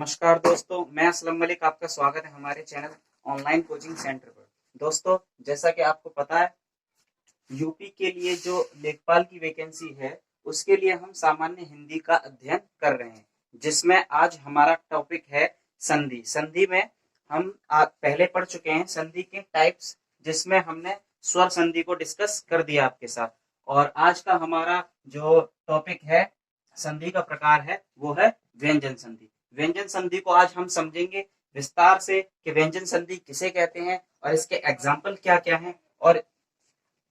नमस्कार दोस्तों, मैं असलम मलिक। आपका स्वागत है हमारे चैनल ऑनलाइन कोचिंग सेंटर पर। दोस्तों, जैसा कि आपको पता है, यूपी के लिए जो लेखपाल की वैकेंसी है उसके लिए हम सामान्य हिंदी का अध्ययन कर रहे हैं, जिसमें आज हमारा टॉपिक है संधि। संधि में हम पहले पढ़ चुके हैं संधि के टाइप्स, जिसमें हमने स्वर संधि को डिस्कस कर दिया आपके साथ। और आज का हमारा जो टॉपिक है, संधि का प्रकार है, वो है व्यंजन संधि। व्यंजन संधि को आज हम समझेंगे विस्तार से कि व्यंजन संधि किसे कहते हैं और इसके एग्जाम्पल क्या क्या हैं और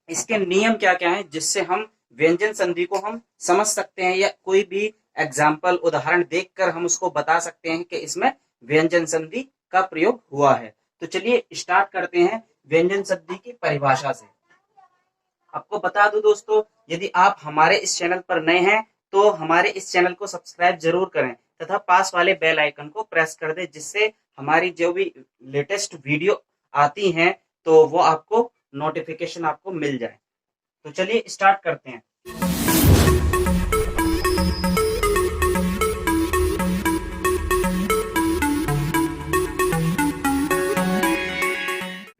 इसके नियम क्या क्या हैं, जिससे हम व्यंजन संधि को हम समझ सकते हैं या कोई भी एग्जाम्पल उदाहरण देखकर हम उसको बता सकते हैं कि इसमें व्यंजन संधि का प्रयोग हुआ है। तो चलिए स्टार्ट करते हैं व्यंजन संधि की परिभाषा से। आपको बता दूं दोस्तों, यदि आप हमारे इस चैनल पर नए हैं तो हमारे इस चैनल को सब्सक्राइब जरूर करें तथा पास वाले बेल आइकन को प्रेस कर दें, जिससे हमारी जो भी लेटेस्ट वीडियो आती हैं तो वो आपको नोटिफिकेशन आपको मिल जाए। तो चलिए स्टार्ट करते हैं।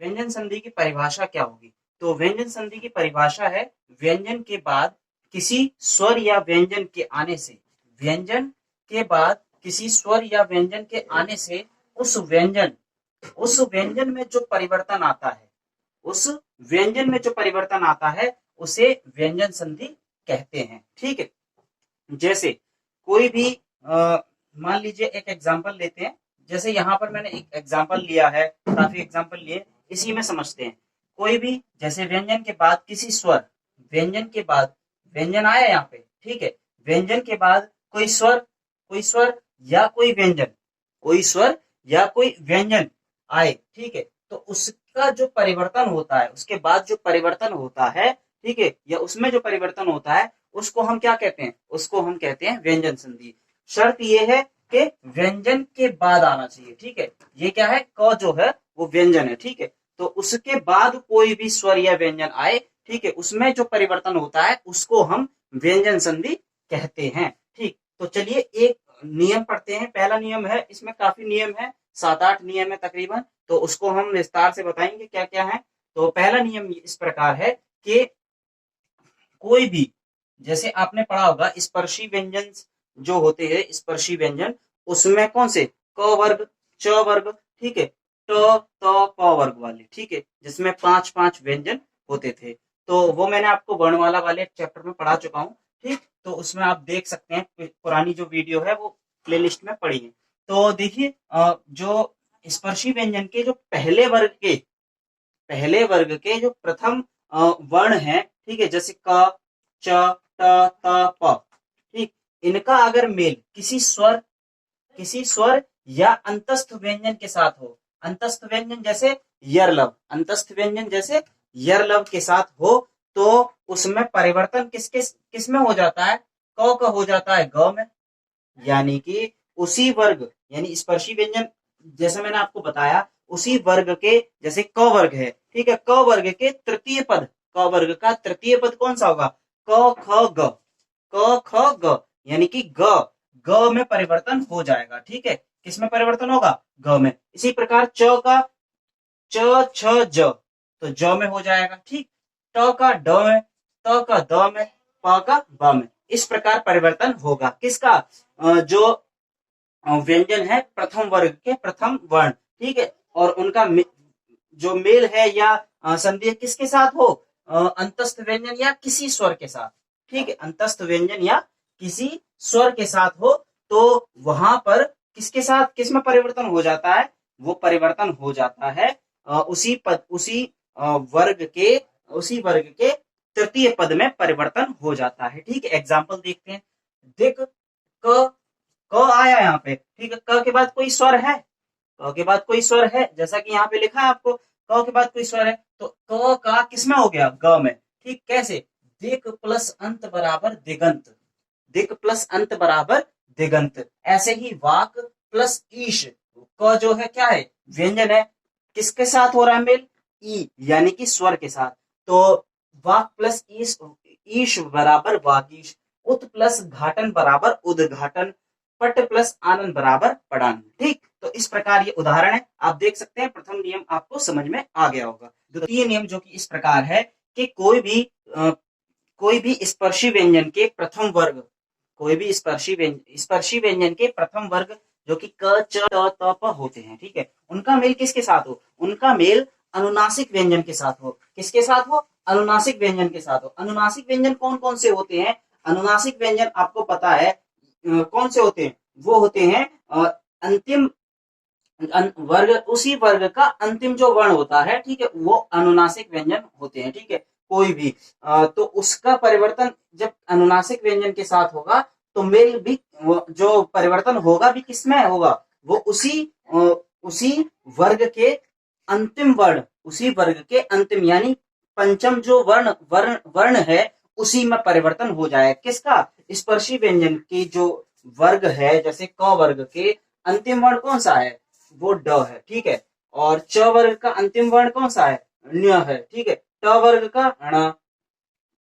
व्यंजन संधि की परिभाषा क्या होगी? तो व्यंजन संधि की परिभाषा है व्यंजन के बाद किसी स्वर या व्यंजन के आने से, व्यंजन के बाद किसी स्वर या व्यंजन के आने से उस व्यंजन में जो परिवर्तन आता है, उस व्यंजन में जो परिवर्तन आता है उसे व्यंजन संधि कहते हैं। ठीक है, जैसे कोई भी मान लीजिए एक एग्जांपल लेते हैं। जैसे यहाँ पर मैंने एक एग्जांपल लिया है, काफी एग्जांपल लिए, इसी में समझते हैं। कोई भी जैसे व्यंजन के बाद किसी स्वर, व्यंजन के बाद व्यंजन आया यहाँ पे, ठीक है, व्यंजन के बाद कोई स्वर या कोई व्यंजन, कोई स्वर या कोई व्यंजन आए, ठीक है, तो उसका जो परिवर्तन होता है, उसके बाद जो परिवर्तन होता है, ठीक है, या उसमें जो परिवर्तन होता है उसको हम क्या कहते हैं? उसको हम कहते हैं व्यंजन संधि। शर्त यह है कि व्यंजन के बाद आना चाहिए। ठीक है, ये क्या है? क जो है वो व्यंजन है। ठीक है, तो उसके बाद कोई भी स्वर या व्यंजन आए, ठीक है, उसमें जो परिवर्तन होता है उसको हम व्यंजन संधि कहते हैं। ठीक, तो चलिए एक नियम पढ़ते हैं। पहला नियम है, इसमें काफी नियम है, 7-8 नियम है तकरीबन, तो उसको हम विस्तार से बताएंगे क्या क्या है। तो पहला नियम इस प्रकार है कि कोई भी, जैसे आपने पढ़ा होगा स्पर्शी व्यंजन जो होते हैं, स्पर्शी व्यंजन, उसमें कौन से? क वर्ग, च वर्ग, ठीक है, ट, त, प वर्ग वाले, ठीक है, जिसमें 5-5 व्यंजन होते थे। तो वो मैंने आपको वर्णमाला वाले चैप्टर में पढ़ा चुका हूँ। ठीक, तो उसमें आप देख सकते हैं, पुरानी जो वीडियो है वो प्लेलिस्ट में पड़ी है। तो देखिए, जो स्पर्शी व्यंजन के जो पहले वर्ग के जो प्रथम वर्ण है, ठीक है, जैसे क, च, ट, त, प, ठीक, इनका अगर मेल किसी स्वर या अंतस्थ व्यंजन के साथ हो, अंतस्थ व्यंजन जैसे यरलव, अंतस्थ व्यंजन जैसे यरलव के साथ हो, तो उसमें परिवर्तन किस में हो जाता है? क का हो जाता है ग में। यानी कि उसी वर्ग, यानी स्पर्शी व्यंजन, जैसे मैंने आपको बताया, उसी वर्ग के, जैसे क वर्ग है, ठीक है, क वर्ग के तृतीय पद, क वर्ग का तृतीय पद कौन सा होगा? क ख ग, क ख ग, यानी कि ग में परिवर्तन हो जाएगा। ठीक है, किस में परिवर्तन होगा? ग में। इसी प्रकार च का च छ ज, तो ज में हो जाएगा। ठीक, ट का ड में, त का द में, प का ब में। इस प्रकार परिवर्तन होगा किसका? जो व्यंजन है प्रथम वर्ग के प्रथम वर्ण, ठीक है, और उनका जो मेल है या संधि किसके साथ हो? अंतस्थ व्यंजन या किसी स्वर के साथ। ठीक है, अंतस्थ व्यंजन या किसी स्वर के साथ हो, तो वहां पर किसके साथ, किसमें परिवर्तन हो जाता है? वो परिवर्तन हो जाता है उसी वर्ग के तृतीय पद में परिवर्तन हो जाता है। ठीक है, एग्जाम्पल देखते हैं। दिक, क, क आया यहाँ पे, ठीक है, क के बाद कोई स्वर है, क के बाद कोई स्वर है, जैसा कि यहाँ पे लिखा है आपको, क के बाद कोई स्वर है, तो क का किसमें हो गया? ग में। ठीक, कैसे? दिक प्लस अंत बराबर दिगंत, दिक प्लस अंत बराबर दिगंत। ऐसे ही वाक प्लस ईश, क जो है क्या है? व्यंजन है, किसके साथ हो रहा है मेल? ई, यानी कि स्वर के साथ। तो वाक प्लस ईश, ईश बराबर वाकीश। उत प्लस घाटन बराबर उद्घाटन। पट प्लस आनंद बराबर पढ़ान। ठीक, तो इस प्रकार ये उदाहरण है, आप देख सकते हैं। प्रथम नियम आपको समझ में आ गया होगा। द्वितीय नियम जो कि इस प्रकार है कि कोई भी स्पर्शी व्यंजन के प्रथम वर्ग, कोई भी स्पर्शी व्यंजन के प्रथम वर्ग जो कि क च ट त प होते हैं, ठीक है, उनका मेल किसके साथ हो? उनका मेल अनुनासिक व्यंजन के साथ हो। किसके साथ हो? अनुनासिक व्यंजन के साथ हो। अनुनासिक व्यंजन कौन कौन से होते हैं? अनुनासिक व्यंजन आपको पता है कौन से होते हैं? वो होते हैं अंतिम वर्ग, उसी वर्ग का अंतिम जो वर्ण होता है, ठीक है, वो अनुनासिक व्यंजन होते हैं। ठीक है, कोई भी तो उसका परिवर्तन जब अनुनासिक व्यंजन के साथ होगा तो मेल भी, जो परिवर्तन होगा भी किसमें होगा? वो उसी वर्ग के अंतिम वर्ण, उसी वर्ग के अंतिम यानी पंचम जो वर्ण वर्ण वर्ण है उसी में परिवर्तन हो जाए। किसका? स्पर्शी व्यंजन की जो वर्ग है, जैसे क वर्ग के अंतिम वर्ण कौन सा है? वो ड है। ठीक है, और च वर्ग का अंतिम वर्ण कौन सा है? ण्य है। ठीक है, ट वर्ग का ण।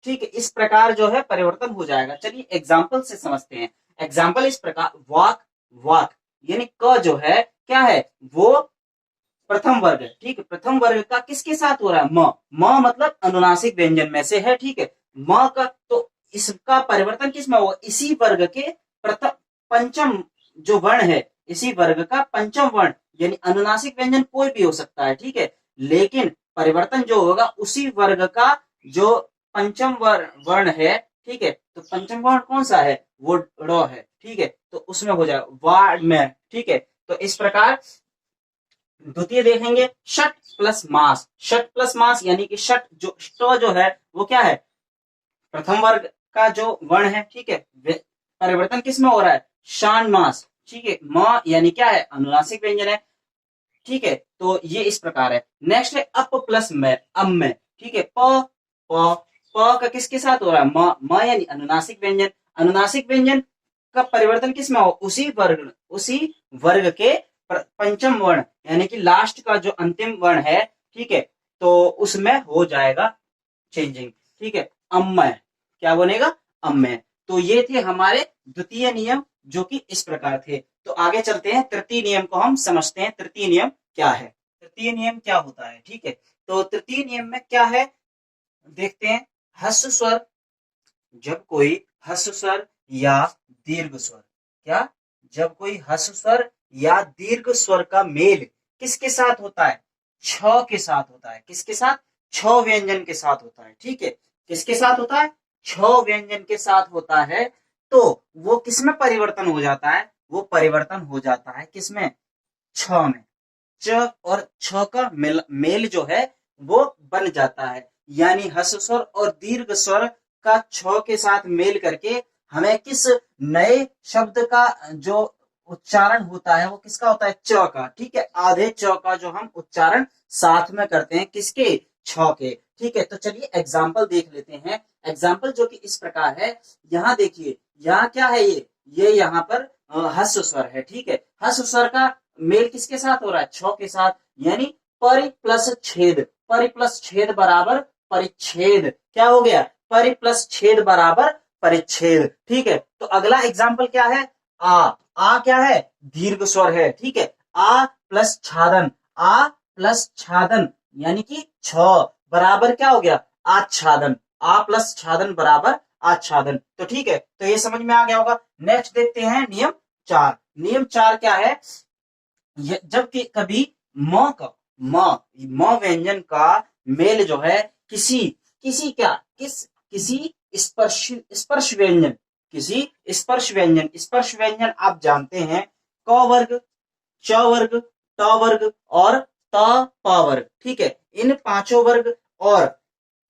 ठीक है, इस प्रकार जो है परिवर्तन हो जाएगा। चलिए एग्जाम्पल से समझते हैं। एग्जाम्पल इस प्रकार, वाक वाक यानी क जो है क्या है? वो प्रथम वर्ग है। ठीक है, प्रथम वर्ग का किसके साथ हो रहा है? म मतलब अनुनासिक व्यंजन में से है। ठीक है, म का तो इसका परिवर्तन किसमें होगा? इसी वर्ग के प्रथम पंचम जो वर्ण है, इसी वर्ग का पंचम वर्ण, यानी अनुनासिक व्यंजन कोई भी हो सकता है। ठीक है, लेकिन परिवर्तन जो होगा उसी वर्ग का जो पंचम वर्ण है। ठीक है, तो पंचम वर्ण कौन सा है? वो ड़ है। ठीक है, तो उसमें हो जाएगा वार्ड में। ठीक है, तो इस प्रकार द्वितीय देखेंगे, षट प्लस मास। षट प्लस मास यानी कि षट जो ष्ट जो है वो क्या है? प्रथम वर्ग का जो वर्ण है। ठीक है, परिवर्तन किसमें हो रहा है? शान मास। ठीक है, म यानी क्या है? अनुनासिक व्यंजन है। ठीक है, तो ये इस प्रकार है। नेक्स्ट है अप प्लस में, अम में। ठीक है, प का किसके साथ हो रहा है? म यानी अनुनासिक व्यंजन। अनुनासिक व्यंजन का परिवर्तन किसमें हो? उसी वर्ग के पंचम वर्ण यानी कि लास्ट का जो अंतिम वर्ण है। ठीक है, तो उसमें हो जाएगा चेंजिंग। ठीक है, अम्मय क्या बनेगा? अम्मय। तो ये थे हमारे द्वितीय नियम जो कि इस प्रकार थे। तो आगे चलते हैं, तृतीय नियम को हम समझते हैं। तृतीय नियम क्या है? तृतीय नियम क्या होता है? ठीक है, तो तृतीय नियम में क्या है देखते हैं। हस्व स्वर, जब कोई हस्व स्वर या दीर्घ स्वर, क्या? जब कोई हस्व स्वर या दीर्घ स्वर का मेल किसके साथ होता है? छ के साथ होता है। किसके साथ? छ व्यंजन के साथ होता है। ठीक है, किसके साथ होता है? छ व्यंजन के साथ होता है। तो वो किसमें परिवर्तन हो जाता है? वो परिवर्तन हो जाता है किसमें? छ में। च और छ का मेल जो है वो बन जाता है, यानी हस्व स्वर और दीर्घ स्वर का छ के साथ मेल करके हमें किस नए शब्द का जो उच्चारण होता है वो किसका होता है? च का। ठीक है, आधे च का जो हम उच्चारण साथ में करते हैं किसके? छ के। ठीक है, तो चलिए एग्जाम्पल देख लेते हैं। एग्जाम्पल जो कि इस प्रकार है, यहाँ देखिए, यहाँ क्या है? ये यहाँ पर हस्व स्वर है। ठीक है, हस्व स्वर का मेल किसके साथ हो रहा है? छ के साथ, यानी परि प्लस छेद। परि प्लस छेद बराबर परिच्छेद। क्या हो गया? परि प्लस छेद बराबर परिच्छेद। ठीक है, तो अगला एग्जाम्पल क्या है? आ क्या है? दीर्घ स्वर है। ठीक है, आ प्लस छादन। आ प्लस छादन यानी कि छ बराबर क्या हो गया? आच्छादन। आ प्लस छादन बराबर आच्छादन। तो ठीक है, तो ये समझ में आ गया होगा। नेक्स्ट देखते हैं नियम 4। नियम 4 क्या है? जबकि कभी म व्यंजन का मेल जो है किसी किसी स्पर्श व्यंजन, किसी स्पर्श व्यंजन आप जानते हैं, क वर्ग, च वर्ग, ट वर्ग और त प वर्ग। ठीक है, इन पांचों वर्ग और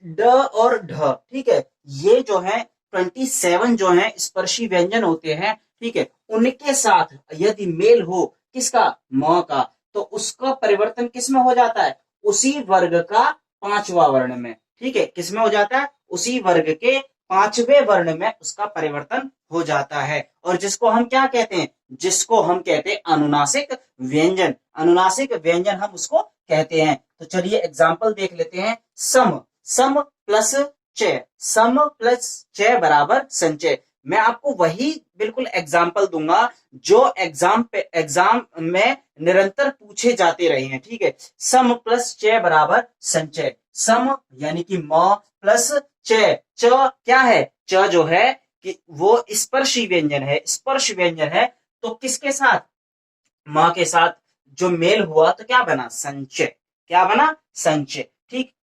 ड और ढ। ठीक है, ये जो है 27 जो है स्पर्शी व्यंजन होते हैं। ठीक है, उनके साथ यदि मेल हो किसका? म का, तो उसका परिवर्तन किसमें हो जाता है? उसी वर्ग का पांचवा वर्ण में। ठीक है, किसमें हो जाता है? उसी वर्ग के पांचवें वर्ण में उसका परिवर्तन हो जाता है। और जिसको हम क्या कहते हैं? जिसको हम कहते हैं अनुनासिक व्यंजन। अनुनासिक व्यंजन हम उसको कहते हैं। तो चलिए एग्जाम्पल देख लेते हैं। सम प्लस च, सम प्लस च बराबर संचय। मैं आपको वही बिल्कुल एग्जाम्पल दूंगा जो एग्जाम में निरंतर पूछे जाते रहे हैं। ठीक है, सम प्लस चय बराबर संचय। सम यानी कि म प्लस चय। च क्या है? च जो है कि वो स्पर्शी व्यंजन है, स्पर्श व्यंजन है। तो किसके साथ? मां के साथ जो मेल हुआ तो क्या बना? संचय। क्या बना? संचय। ठीक।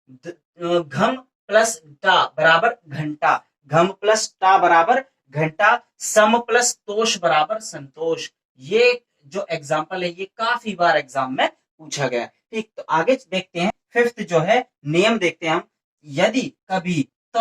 घम प्लस टा बराबर घंटा। घम प्लस टा बराबर घंटा। सम प्लस तोष बराबर संतोष। ये जो एग्जाम्पल है ये काफी बार एग्जाम में पूछा गया। ठीक, तो आगे देखते हैं। फिफ्थ जो है नियम देखते हैं हम। यदि कभी त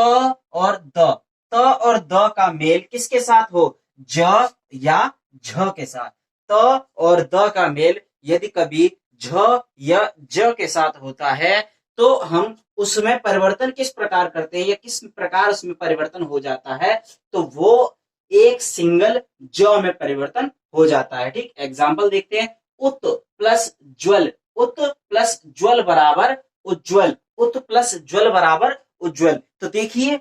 और द, त और द का मेल किसके साथ हो? ज या झ के साथ। त और द का मेल यदि कभी झ या ज के साथ होता है तो हम उसमें परिवर्तन किस प्रकार करते हैं या किस प्रकार उसमें परिवर्तन हो जाता है? तो वो एक सिंगल ज में परिवर्तन हो जाता है। ठीक, एग्जाम्पल देखते हैं। उत प्लस ज्वल। उत प्लस ज्वल बराबर उज्ज्वल। उत प्लस ज्वल बराबर उज्ज्वल। तो देखिए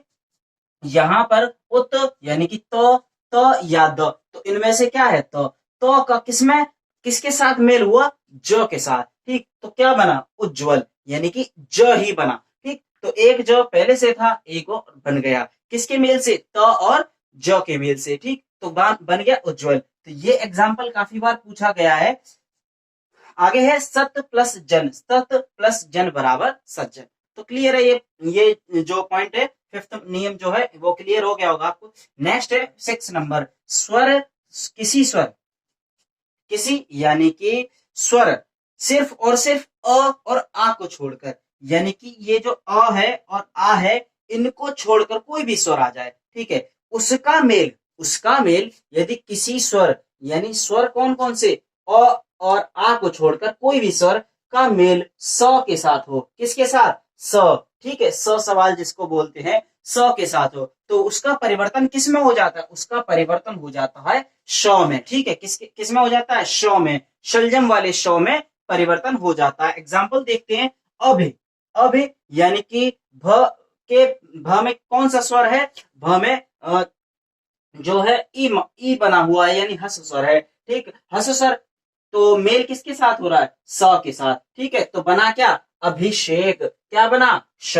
यहां पर उत यानी कि त या द, तो इनमें से क्या है? तो का किसमें किसके साथ मेल हुआ? ज के साथ। ठीक, तो क्या बना? उज्ज्वल यानी कि ज ही बना। ठीक, तो एक ज पहले से था, एक और बन गया किसके मेल से? त और ज के मेल से। ठीक, तो बन गया उज्ज्वल। तो ये एग्जाम्पल काफी बार पूछा गया है। आगे है सत प्लस जन। सत प्लस जन बराबर सज्जन। तो क्लियर है ये जो पॉइंट है, फिफ्थ नियम जो है वो क्लियर हो गया होगा आपको। नेक्स्ट है 6 नंबर। स्वर, किसी यानी कि स्वर सिर्फ और सिर्फ अ और आ को छोड़कर, यानी कि ये जो अ है और आ है इनको छोड़कर कोई भी स्वर आ जाए। ठीक है, उसका मेल यदि किसी स्वर, यानी स्वर कौन कौन से? अ और आ को छोड़कर कोई भी स्वर का मेल स के साथ हो। किसके साथ? स। ठीक है, स सवाल जिसको बोलते हैं, स के साथ हो तो उसका परिवर्तन किस में हो जाता है? उसका परिवर्तन हो जाता है श में। ठीक है, किस में हो जाता है? श में। शलजम वाले श में परिवर्तन हो जाता है। एग्जाम्पल देखते हैं। अभि। अभि यानी कि भ में कौन सा स्वर है? भ में जो है ई बना हुआ है, यानी हस स्वर है। ठीक, हस स्वर तो मेल किसके साथ हो रहा है? स के साथ। ठीक है, तो बना क्या? अभिषेक। क्या बना? श।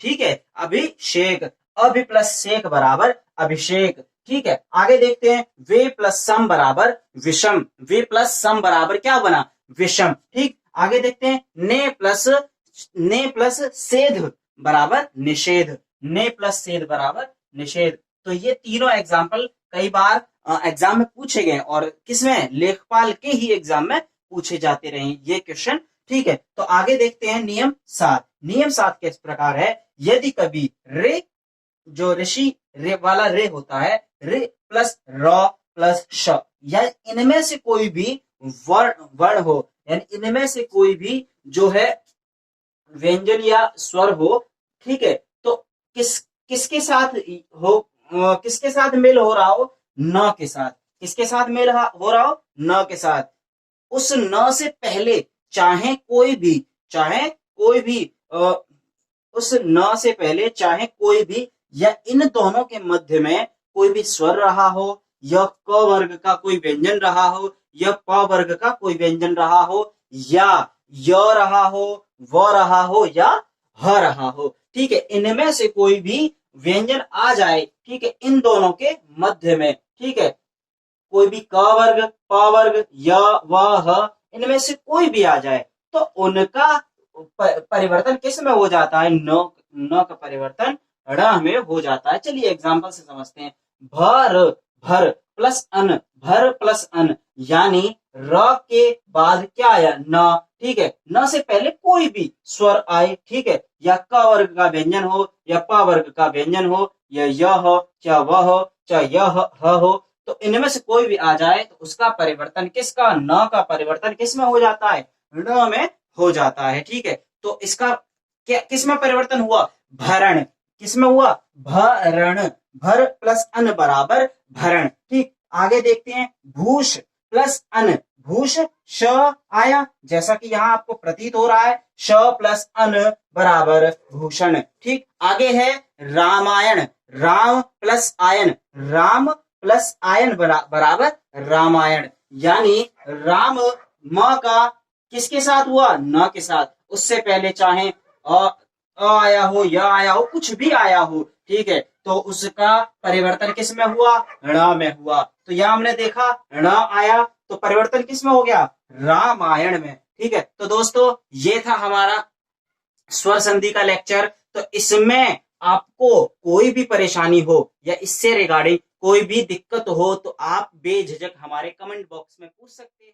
ठीक है, अभिषेक। अभि प्लस शेक बराबर अभिषेक। ठीक है, आगे देखते हैं। वे प्लस सम बराबर विषम। वे प्लस सम बराबर क्या बना? विषम। ठीक, आगे देखते हैं। ने प्लस सेध बराबर निषेध। ने प्लस सेध बराबर निषेध। तो ये तीनों एग्जाम्पल कई बार एग्जाम में पूछे गए और किसमें? लेखपाल के ही एग्जाम में पूछे जाते रहे ये क्वेश्चन। ठीक है, तो आगे देखते हैं नियम 7। नियम 7 किस प्रकार है? यदि कभी रे, जो ऋषि रे वाला रे होता है, रे प्लस र प्लस श, या इनमें से कोई भी वर्ण हो, यानी इनमें से कोई भी जो है व्यंजन या स्वर हो। ठीक है, तो किसके साथ हो? किसके साथ मेल हो रहा हो? न के साथ। किसके साथ मेल हो रहा हो? न के साथ। उस न से पहले चाहे कोई भी उस न से पहले चाहे कोई भी या इन दोनों के मध्य में कोई भी स्वर रहा हो, या क वर्ग का कोई व्यंजन रहा हो, या प वर्ग का कोई व्यंजन रहा हो, या य रहा हो, व रहा हो, या ह रहा हो। ठीक है, इनमें से कोई भी व्यंजन आ जाए। ठीक है, इन दोनों के मध्य में। ठीक है, कोई भी क वर्ग, प वर्ग, य, व, ह, इनमें से कोई भी आ जाए तो उनका परिवर्तन किस में हो जाता है? न का परिवर्तन ण में हो जाता है। चलिए एग्जाम्पल से समझते हैं। भर, भर प्लस अन। भर प्लस अन यानी र के बाद क्या आया? न। ठीक है, न से पहले कोई भी स्वर आए। ठीक है, या क वर्ग का व्यंजन हो, या प वर्ग का व्यंजन हो, या य हो, चाहे वह हो, चाहे यह हो, तो इनमें से कोई भी आ जाए तो उसका परिवर्तन किसका? न का परिवर्तन किस में हो जाता है? ण में हो जाता है। ठीक है, तो इसका क्या किस में परिवर्तन हुआ? भरण। किस में हुआ? भरण। भर प्लस अन बराबर भरण। ठीक, आगे देखते हैं। भूष प्लस अन। भूष श आया, जैसा कि यहां आपको प्रतीत हो रहा है, श प्लस अन बराबर भूषण। ठीक, आगे है रामायण। राम प्लस आयन। राम प्लस आयन बराबर रामायण, यानी राम म का किसके साथ हुआ, न के साथ। उससे पहले चाहे आया हो या आया हो, कुछ भी आया हो, ठीक है, तो उसका परिवर्तन किस में हुआ, ण में हुआ। तो यहां हमने देखा ण आया तो परिवर्तन किस में हो गया, रामायण में। ठीक है, तो दोस्तों ये था हमारा स्वर संधि का लेक्चर। तो इसमें आपको कोई भी परेशानी हो या इससे रिगार्डिंग कोई भी दिक्कत हो तो आप बेझिझक हमारे कमेंट बॉक्स में पूछ सकते हैं।